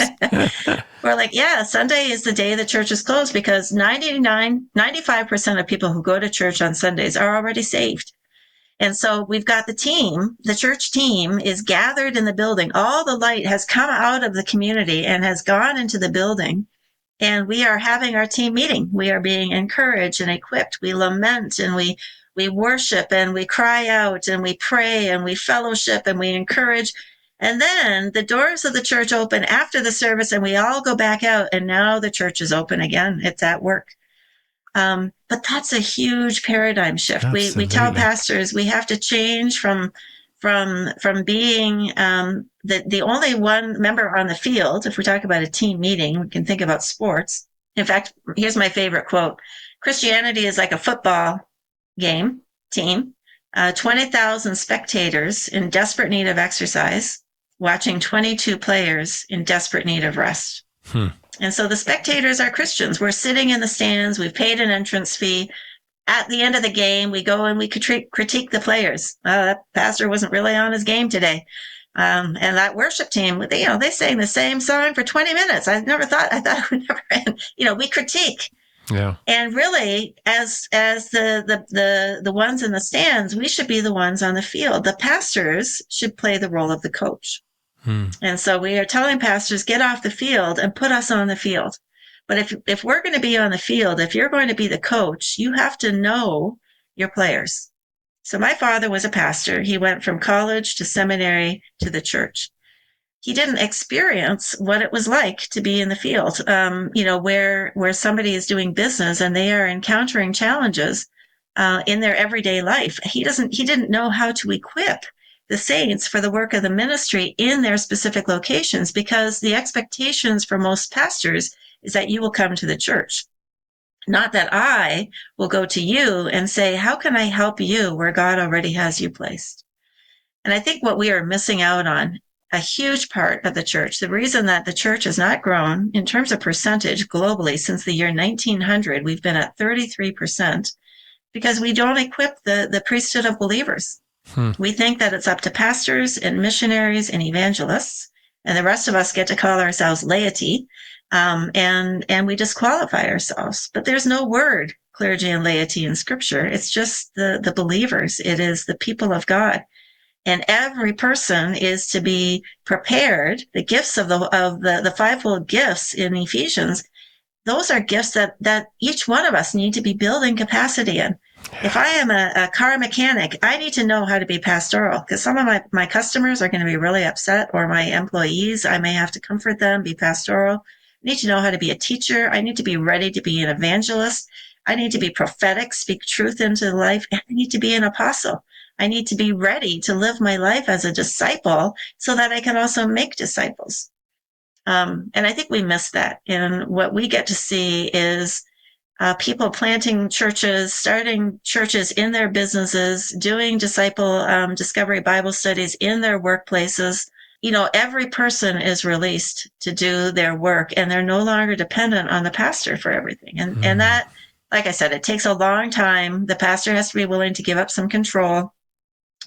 We're like, yeah, Sunday is the day the church is closed because 95% of people who go to church on Sundays are already saved. And so we've got the church team is gathered in the building. All the light has come out of the community and has gone into the building. And we are having our team meeting. We are being encouraged and equipped. We lament and we worship and we cry out and we pray and we fellowship and we encourage. And then the doors of the church open after the service and we all go back out. And now the church is open again. It's at work. But that's a huge paradigm shift. We tell pastors we have to change from being the only one member on the field. If we talk about a team meeting, we can think about sports. In fact, here's my favorite quote. Christianity is like a football team, 20,000 spectators in desperate need of exercise, watching 22 players in desperate need of rest. And so the spectators are Christians. We're sitting in the stands. We've paid an entrance fee. At the end of the game, we go and we critique the players. That pastor wasn't really on his game today. And that worship team, they sang the same song for 20 minutes. I thought it would never end. We critique. Yeah. And really, as the ones in the stands, we should be the ones on the field. The pastors should play the role of the coach. And so we are telling pastors, get off the field and put us on the field. But if we're going to be on the field, if you're going to be the coach, you have to know your players. So my father was a pastor. He went from college to seminary to the church. He didn't experience what it was like to be in the field, where somebody is doing business and they are encountering challenges in their everyday life. He didn't know how to equip the saints for the work of the ministry in their specific locations, because the expectations for most pastors is that you will come to the church. Not that I will go to you and say, how can I help you where God already has you placed? And I think what we are missing out on, a huge part of the church, the reason that the church has not grown in terms of percentage globally since the year 1900, we've been at 33%, because we don't equip the priesthood of believers. We think that it's up to pastors and missionaries and evangelists, and the rest of us get to call ourselves laity, and we disqualify ourselves. But there's no word clergy and laity in Scripture. It's just the believers. It is the people of God, and every person is to be prepared. The gifts of the fivefold gifts in Ephesians, those are gifts that each one of us need to be building capacity in. If I am a car mechanic, I need to know how to be pastoral, because some of my customers are going to be really upset, or my employees, I may have to comfort them, be pastoral. I need to know how to be a teacher. I need to be ready to be an evangelist. I need to be prophetic, speak truth into life. And I need to be an apostle. I need to be ready to live my life as a disciple so that I can also make disciples. And I think we miss that. And what we get to see is people planting churches, starting churches in their businesses, doing disciple discovery Bible studies in their workplaces. Every person is released to do their work, and they're no longer dependent on the pastor for everything. And that, like I said, it takes a long time. The pastor has to be willing to give up some control,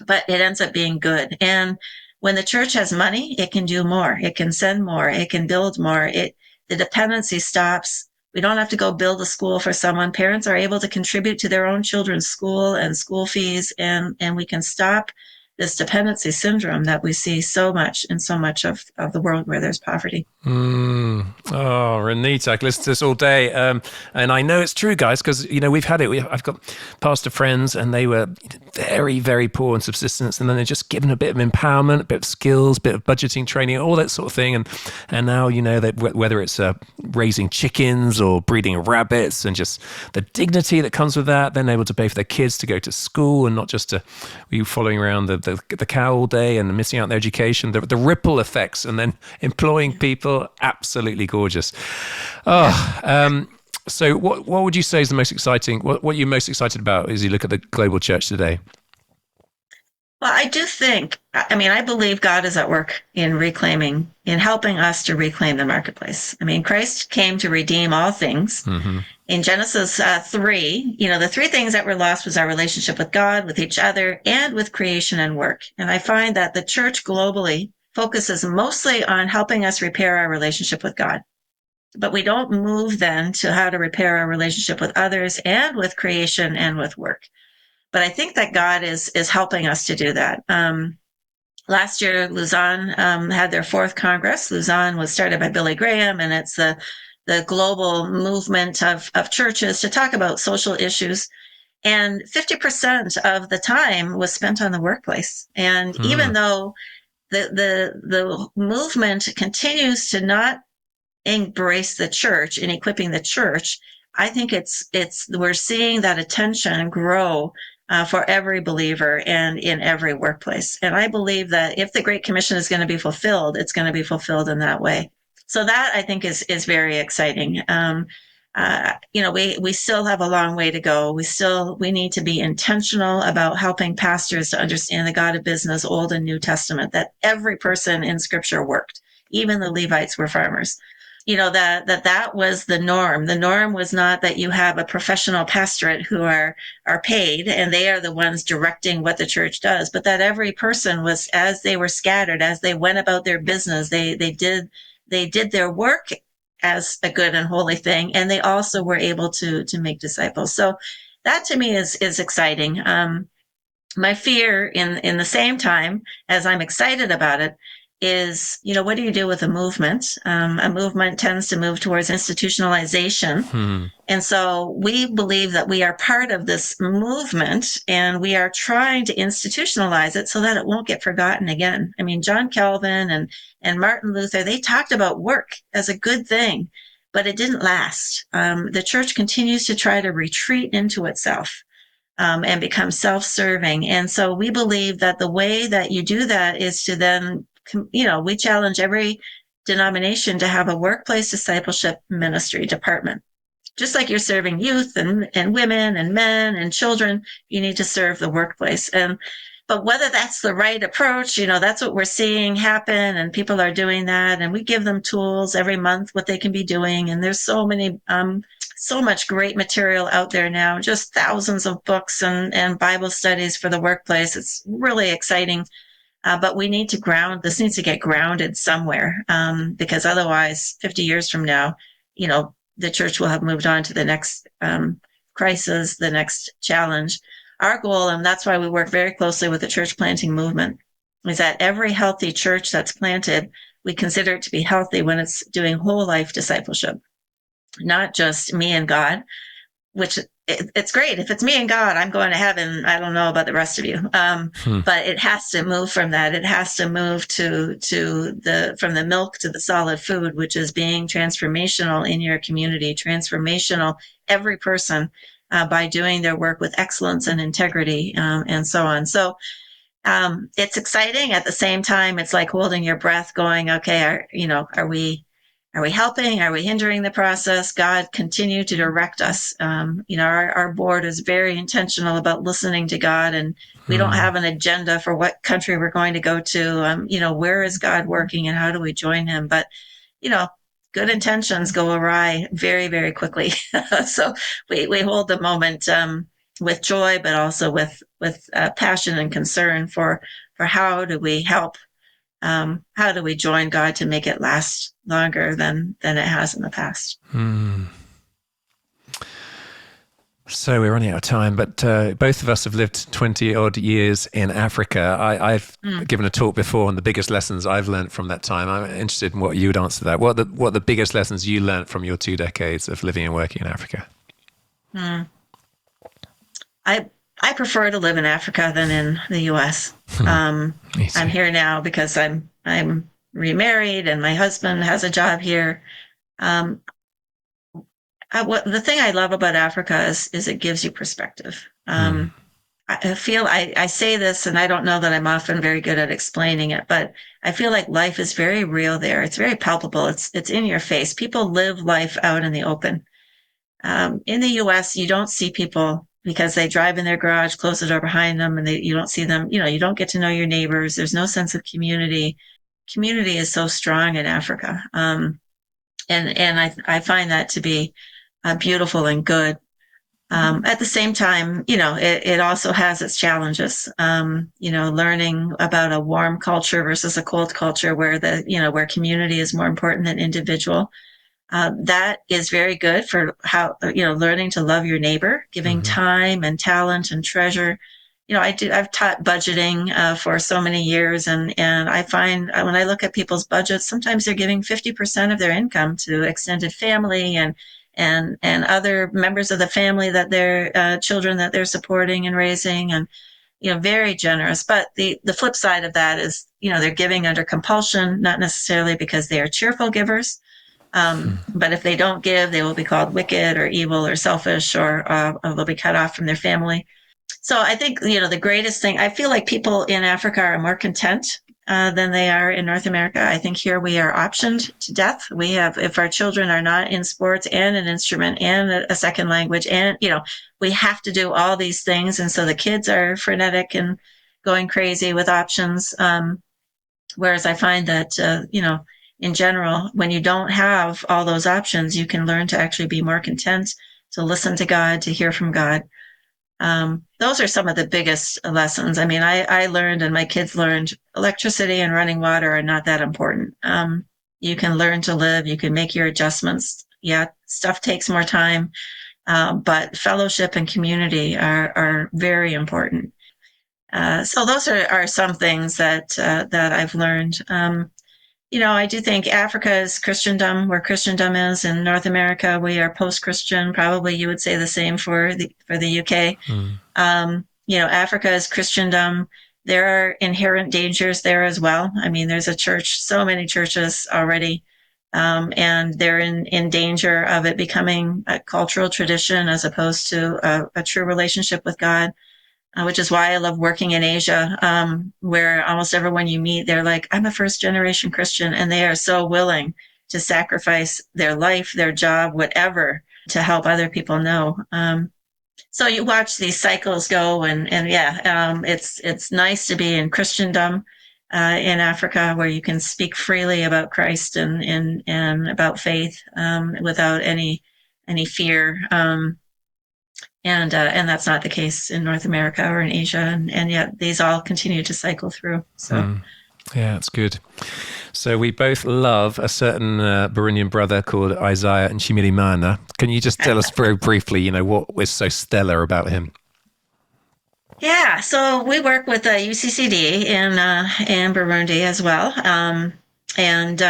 but it ends up being good. And when the church has money, it can do more. It can send more. It can build more. The dependency stops. We don't have to go build a school for someone. Parents are able to contribute to their own children's school and school fees, and we can stop this dependency syndrome that we see so much in so much of the world where there's poverty. Oh, Renita, I could listen to this all day. And I know it's true, guys, because, we've had it. I've got pastor friends, and they were very, very poor in subsistence. And then they're just given a bit of empowerment, a bit of skills, a bit of budgeting training, all that sort of thing. And now, whether it's raising chickens or breeding rabbits, and just the dignity that comes with that, then able to pay for their kids to go to school, and not just you following around the cow all day and missing out on their education, the ripple effects, and then employing people. Absolutely gorgeous. So what would you say is the most exciting, what you're most excited about as you look at the global church today? Well, I believe God is at work in helping us to reclaim the marketplace. Christ came to redeem all things. Mm-hmm. In Genesis 3, the three things that were lost was our relationship with God, with each other, and with creation and work. And I find that the church globally focuses mostly on helping us repair our relationship with God. But we don't move then to how to repair our relationship with others and with creation and with work. But I think that God is helping us to do that. Last year, Lausanne had their fourth Congress. Lausanne was started by Billy Graham, and it's the global movement of churches to talk about social issues. And 50% of the time was spent on the workplace. And even though the movement continues to not embrace the church and equipping the church, I think we're seeing that attention grow for every believer and in every workplace. And I believe that if the Great Commission is going to be fulfilled, it's going to be fulfilled in that way. So that, I think, is very exciting. We still have a long way to go. We need to be intentional about helping pastors to understand the God of business, Old and New Testament, that every person in Scripture worked. Even the Levites were farmers. that was the norm. The norm was not that you have a professional pastorate who are paid and they are the ones directing what the church does, but that every person was, as they were scattered, as they went about their business, they did their work as a good and holy thing, and they also were able to make disciples. So that to me is exciting. My fear in the same time as I'm excited about it is, what do you do with a movement? A movement tends to move towards institutionalization. Hmm. And so we believe that we are part of this movement and we are trying to institutionalize it so that it won't get forgotten again. I mean, John Calvin and Martin Luther, they talked about work as a good thing, but it didn't last. The church continues to try to retreat into itself, and become self-serving. And so we believe that the way that you do that is to then, we challenge every denomination to have a workplace discipleship ministry department. Just like you're serving youth and women and men and children, you need to serve the workplace. But whether that's the right approach, that's what we're seeing happen, and people are doing that. And we give them tools every month, what they can be doing. And there's so much great material out there now, just thousands of books and Bible studies for the workplace. It's really exciting. But we need to this needs to get grounded somewhere, because otherwise 50 years from now, the church will have moved on to the next crisis, the next challenge. Our goal, and that's why we work very closely with the church planting movement, is that every healthy church that's planted, we consider it to be healthy when it's doing whole life discipleship, not just me and God, which it's great. If it's me and God, I'm going to heaven. I don't know about the rest of you. Hmm. But it has to move from that. It has to move from the milk to the solid food, which is being transformational in your community, transformational every person, by doing their work with excellence and integrity, and so on. So it's exciting. At the same time, it's like holding your breath, going, okay, are we helping? Are we hindering the process? God, continue to direct us. Our board is very intentional about listening to God, and we don't Hmm. have an agenda for what country we're going to go to. Where is God working and how do we join him? But, you know, good intentions go awry very, very quickly. So we hold the moment, with joy, but also with passion and concern for how do we help, how do we join God to make it last longer than it has in the past? Hmm. So we're running out of time, but both of us have lived 20 odd years in Africa. I've Mm. given a talk before on the biggest lessons I've learned from that time. I'm interested in what you would answer to that. What are the biggest lessons you learned from your 2 decades of living and working in Africa? Mm. I I prefer to live in Africa than in the U.S. Me I'm too. here now because I'm remarried and my husband has a job here. Um, what the thing I love about Africa is it gives you perspective. Hmm. I feel I say this, and I don't know that I'm often very good at explaining it, but I feel like life is very real there. It's very palpable. It's in your face. People live life out in the open. In the U.S., you don't see people because they drive in their garage, close the door behind them, and you don't see them. You don't get to know your neighbors. There's no sense of community. Community is so strong in Africa, and I find that to be beautiful and good. At the same time, it also has its challenges. Learning about a warm culture versus a cold culture where community is more important than individual. That is very good for learning to love your neighbor, giving Hmm. time and talent and treasure. I've taught budgeting for so many years, and I find when I look at people's budgets, sometimes they're giving 50% of their income to extended family and other members of the family that their children that they're supporting and raising, and very generous. But the flip side of that is, they're giving under compulsion, not necessarily because they are cheerful givers. But if they don't give, they will be called wicked or evil or selfish, or they'll be cut off from their family. So I think, the greatest thing, I feel like people in Africa are more content than they are in North America. I think here we are optioned to death. If our children are not in sports and an instrument and a second language, and, we have to do all these things. And so the kids are frenetic and going crazy with options. Whereas I find that, in general, when you don't have all those options, you can learn to actually be more content, to listen to God, to hear from God. Those are some of the biggest lessons. I mean, I learned and my kids learned electricity and running water are not that important. You can learn to live, you can make your adjustments. Yeah, stuff takes more time, but fellowship and community are very important. So those are some things that I've learned. I do think Africa is Christendom, where Christendom is. In North America, we are post-Christian. Probably you would say the same for the UK. Africa is Christendom. There are inherent dangers there as well. I mean, there's a church, so many churches already, and they're in danger of it becoming a cultural tradition as opposed to a true relationship with God. Which is why I love working in Asia, where almost everyone you meet, they're like, I'm a first generation Christian, and they are so willing to sacrifice their life, their job, whatever, to help other people know. So you watch these cycles go, and yeah, it's nice to be in Christendom in Africa, where you can speak freely about Christ and about faith without any fear. And that's not the case in North America or in Asia, and yet these all continue to cycle through. So, yeah, that's good. So we both love a certain Burundian brother called Isaiah Nshimirimana. Can you just tell us very briefly, what was so stellar about him? Yeah, so we work with UCCD in Burundi as well, and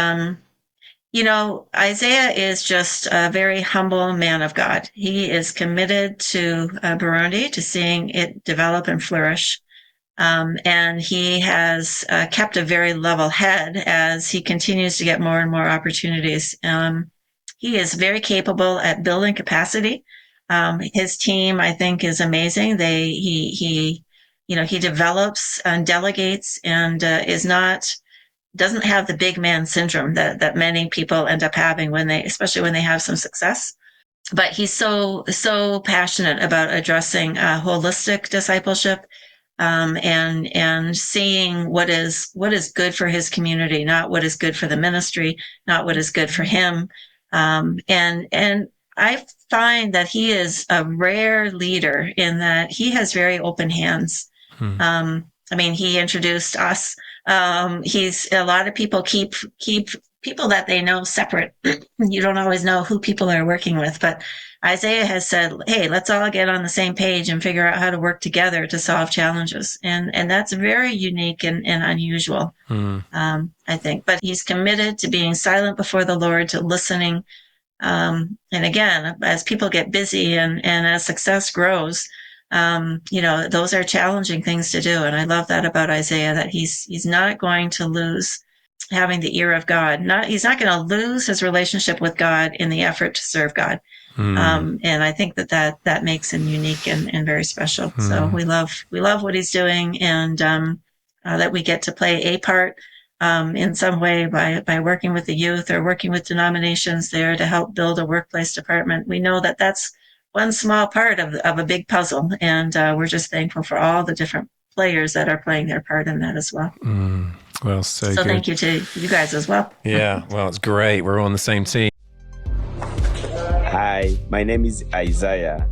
Isaiah is just a very humble man of God. He is committed to Burundi, to seeing it develop and flourish. And he has kept a very level head as he continues to get more and more opportunities. He is very capable at building capacity. His team, I think, is amazing. He develops and delegates and doesn't have the big man syndrome that many people end up having especially when they have some success. But he's so passionate about addressing holistic discipleship, and seeing what is good for his community, not what is good for the ministry, not what is good for him. And I find that he is a rare leader in that he has very open hands. I mean, he introduced us. He's a lot of people keep people that they know separate. You don't always know who people are working with, but Isaiah has said, "Hey, let's all get on the same page and figure out how to work together to solve challenges." And that's very unique and unusual, I think. But he's committed to being silent before the Lord, to listening. And again, as people get busy and as success grows, those are challenging things to do. And I love that about Isaiah, that he's not going to lose having the ear of God. He's not going to lose his relationship with God in the effort to serve God. And I think that makes him unique and very special. So we love what he's doing, and that we get to play a part in some way by working with the youth or working with denominations there to help build a workplace department. We know that that's one small part of a big puzzle, and we're just thankful for all the different players that are playing their part in that as well. Well, so good. Thank you to you guys as well. Yeah, well, it's great. We're all on the same team. Hi, my name is Isaiah,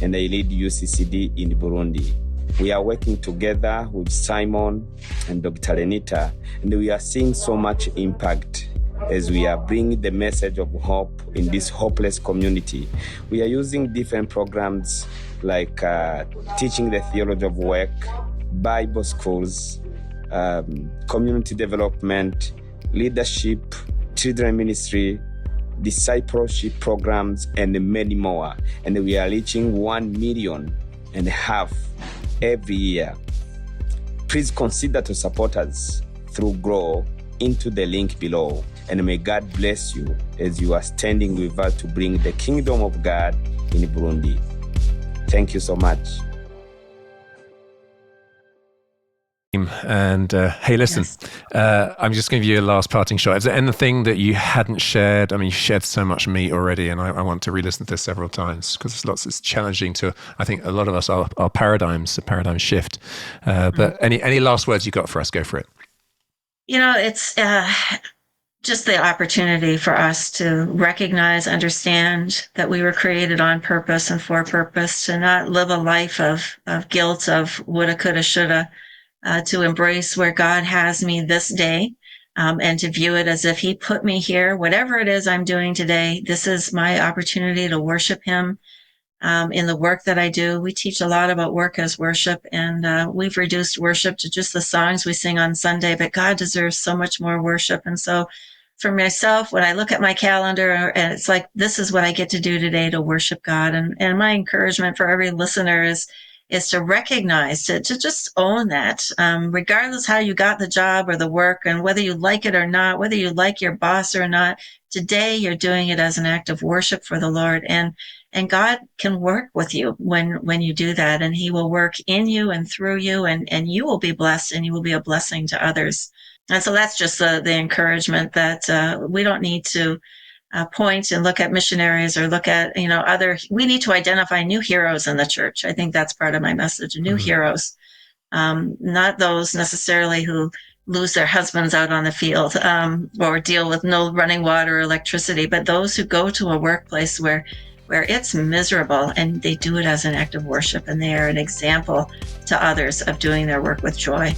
and I lead UCCD in Burundi. We are working together with Simon and Dr. Renita, and we are seeing so much impact as we are bringing the message of hope in this hopeless community. We are using different programs like teaching the theology of work, Bible schools, community development, leadership, children ministry, discipleship programs, and many more. And we are reaching 1.5 million every year. Please consider to support us through Grow into the link below. And may God bless you as you are standing with us to bring the kingdom of God in Burundi. Thank you so much. And hey, listen, yes. I'm just going to give you a last parting shot. Is there anything that you hadn't shared? I mean, you shared so much meat already, and I want to re-listen to this several times because it's challenging to, I think a lot of us, our paradigms, a paradigm shift. But any last words you got for us? Go for it. It's just the opportunity for us to recognize, understand that we were created on purpose and for purpose, to not live a life of guilt, of woulda, coulda, shoulda, to embrace where God has me this day, and to view it as if he put me here. Whatever it is I'm doing today, this is my opportunity to worship him. In the work that I do, we teach a lot about work as worship, and we've reduced worship to just the songs we sing on Sunday, but God deserves so much more worship. And so for myself, when I look at my calendar, and it's like, this is what I get to do today to worship God. And my encouragement for every listener is to recognize, to just own that, regardless how you got the job or the work, and whether you like it or not, whether you like your boss or not, today you're doing it as an act of worship for the Lord. And God can work with you when you do that, and he will work in you and through you, and you will be blessed, and you will be a blessing to others. And so that's just the encouragement that we don't need to point and look at missionaries or look at, we need to identify new heroes in the church. I think that's part of my message, new heroes, not those necessarily who lose their husbands out on the field, or deal with no running water or electricity, but those who go to a workplace where it's miserable, and they do it as an act of worship, and they are an example to others of doing their work with joy.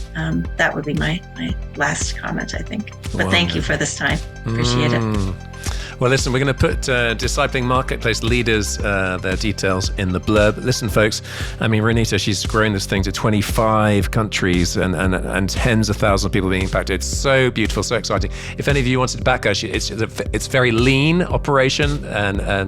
That would be my last comment, I think. But Thank you for this time. Appreciate it. Well, listen, we're going to put Discipling Marketplace Leaders, their details in the blurb. Listen, folks, I mean, Renita, she's grown this thing to 25 countries and tens of thousands of people being impacted. It's so beautiful, so exciting. If any of you wanted to back her, it's very lean operation,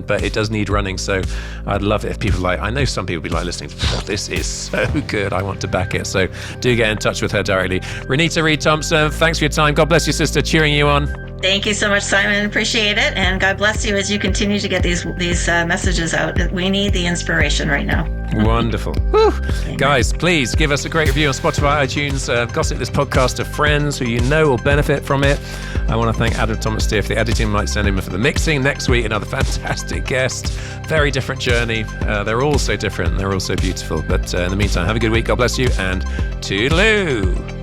but it does need running. So I'd love it if people I know some people be listening, this is so good, I want to back it. So do get in touch with her directly. Renita Reed-Thomson, thanks for your time. God bless you, sister. Cheering you on. Thank you so much, Simon. Appreciate it. And God bless you as you continue to get these messages out. We need the inspiration right now. Wonderful. Woo. Guys, please give us a great review on Spotify, iTunes. Gossip this podcast to friends who you know will benefit from it. I want to thank Adam Thomas Steer for the editing. Might send him for the mixing. Next week, another fantastic guest. Very different journey. They're all so different. They're all so beautiful. But in the meantime, have a good week. God bless you. And toodaloo.